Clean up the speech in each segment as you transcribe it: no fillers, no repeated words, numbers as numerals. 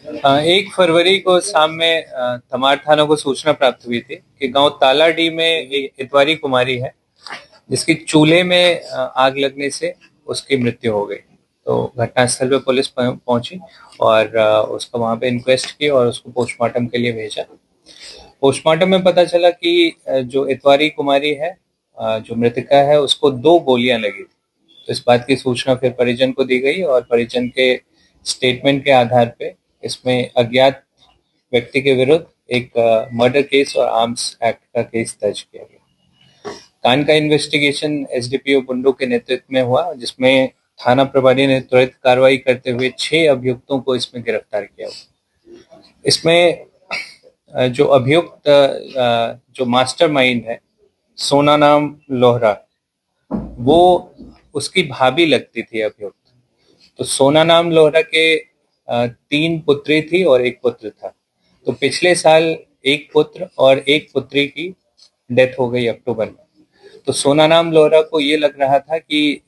1 फरवरी को शाम में तमाड़ थाना को सूचना प्राप्त हुई थी कि गांव तालाडी में एक इतवारी कुमारी है जिसकी चूल्हे में आग लगने से उसकी मृत्यु हो गई। तो घटनास्थल पे पुलिस पहुंची और उसका वहां पे इंक्वेस्ट की और उसको पोस्टमार्टम के लिए भेजा। पोस्टमार्टम में पता चला कि जो इतवारी कुमारी है, जो मृतका है, उसको 2 गोलियां लगी थी। तो इस बात की सूचना फिर परिजन को दी गई और परिजन के स्टेटमेंट के आधार पे इसमें अज्ञात व्यक्ति के विरुद्ध एक मर्डर केस और आर्म्स एक्ट का केस दर्ज किया गया। कांड का इन्वेस्टिगेशन एसडीपीओ बुंडू के नेतृत्व में हुआ, जिसमें थाना प्रभारी ने त्वरित कार्रवाई करते हुए 6 अभियुक्तों को इसमें गिरफ्तार किया। इसमें जो अभियुक्त जो मास्टरमाइंड है, सोना नाम लोहरा, वो उसकी भाभी लगती थी अभियुक्त। तो सोना नाम लोहरा के 3 पुत्री थी और 1 पुत्र था। तो पिछले साल 1 पुत्र और 1 पुत्री की डेथ हो गई अक्टूबर में। तो सोना नाम लोहरा को ये लग रहा था कि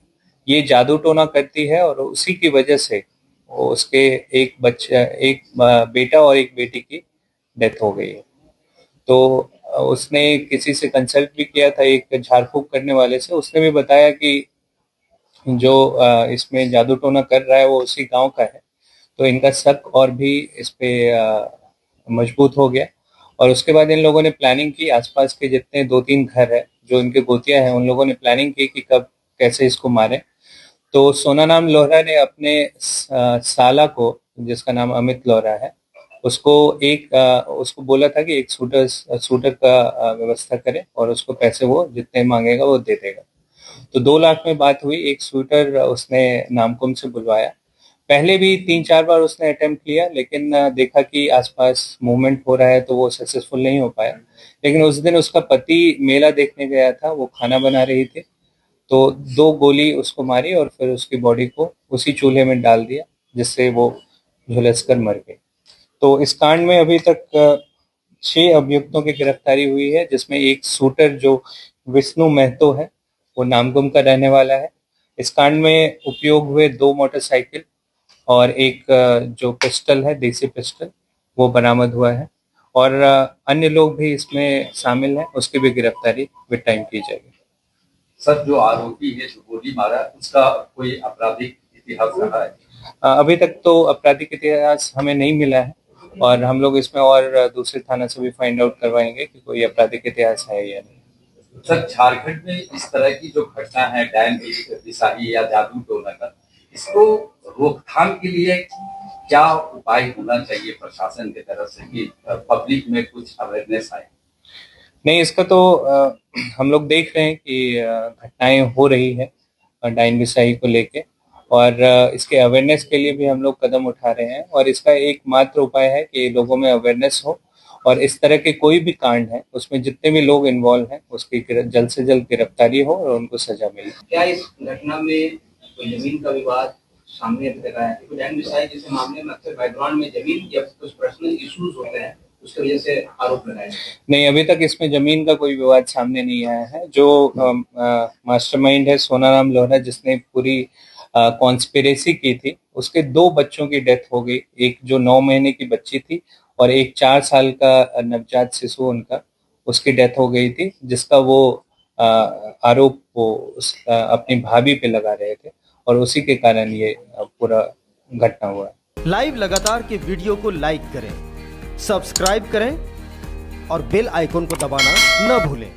ये जादू टोना करती है और उसी की वजह से उसके एक बेटा और एक बेटी की डेथ हो गई है। तो उसने किसी से कंसल्ट भी किया था, एक झाड़ फूक करने वाले से। उसने भी बताया कि जो इसमें जादू टोना कर रहा है वो उसी गांव का है। तो इनका शक और भी इस पे मजबूत हो गया और उसके बाद इन लोगों ने प्लानिंग की। आसपास के जितने 2-3 घर है जो इनके गोतिया हैं, उन लोगों ने प्लानिंग की कि कब कैसे इसको मारें। तो सोना नाम लोहरा ने अपने साला को, जिसका नाम अमित लोहरा है, उसको बोला था कि एक शूटर का व्यवस्था करे और उसको पैसे वो जितने मांगेगा वो दे देगा। तो 2 लाख में बात हुई। एक शूटर उसने नामकुम से बुलवाया। पहले भी 3-4 बार उसने अटेम्प्ट किया, लेकिन देखा कि आसपास मूवमेंट हो रहा है तो वो सक्सेसफुल नहीं हो पाया। लेकिन उस दिन उसका पति मेला देखने गया था, वो खाना बना रही थी। तो 2 गोली उसको मारी और फिर उसकी बॉडी को उसी चूल्हे में डाल दिया, जिससे वो झुलसकर मर गई। तो इस कांड में अभी तक 6 अभियुक्तों की गिरफ्तारी हुई है, जिसमें एक शूटर जो विष्णु महतो है, वो नामकुम का रहने वाला है। इस कांड में उपयोग हुए 2 मोटरसाइकिल और एक जो पिस्टल है, देसी पिस्टल, वो बरामद हुआ है और अन्य लोग भी इसमें शामिल हैं, उसकी भी गिरफ्तारी विद टाइम की जाएगी। सर, जो आरोपी है जो गोली मारा, उसका कोई आपराधिक इतिहास रहा है? अभी तक तो आपराधिक इतिहास हमें नहीं मिला है और हम लोग इसमें और दूसरे थाना से भी फाइंड आउट करवाएंगे कि कोई आपराधिक इतिहास है या नहीं। सर, झारखंड में इस तरह की जो घटना है, डायन बिसाही या जादू टोना का, इसको रोकथाम के लिए क्या उपाय होना चाहिए प्रशासन की तरफ से कि पब्लिक में कुछ अवेयरनेस आए? नहीं, इसका तो हम लोग देख रहे हैं कि घटनाएं हो रही है डायन बिसाही को लेके और इसके अवेयरनेस के लिए भी हम लोग कदम उठा रहे हैं और इसका एकमात्र उपाय है कि लोगों में अवेयरनेस हो और इस तरह के कोई भी कांड है उसमें जितने भी लोग इन्वॉल्व हैं उसकी जल्द से जल्द गिरफ्तारी हो और उनको सजा मिले। क्या इस घटना में कोई जमीन का विवाद सामने तक आया है? डायन बिसाही जैसे मामले में अक्सर बैकग्राउंड में जमीन या कुछ पर्सनल इश्यूज होते हैं, उसकी वजह से आरोप लगाए। नहीं, अभी तक इसमें जमीन का कोई विवाद सामने नहीं आया है। जो मास्टरमाइंड है सोना नाम लोहरा, जिसने पूरी कॉन्स्पिरेसी की थी, उसके 2 बच्चों की डेथ हो गई। एक जो 9 महीने की बच्ची थी और एक 4 साल का नवजात शिशु उनका, उसकी डेथ हो गई थी, जिसका वो आरोप वो अपनी भाभी पे लगा रहे थे और उसी के कारण ये पूरा घटना हुआ। लाइव लगातार के वीडियो को लाइक करें, सब्सक्राइब करें और बेल आइकन को दबाना न भूलें।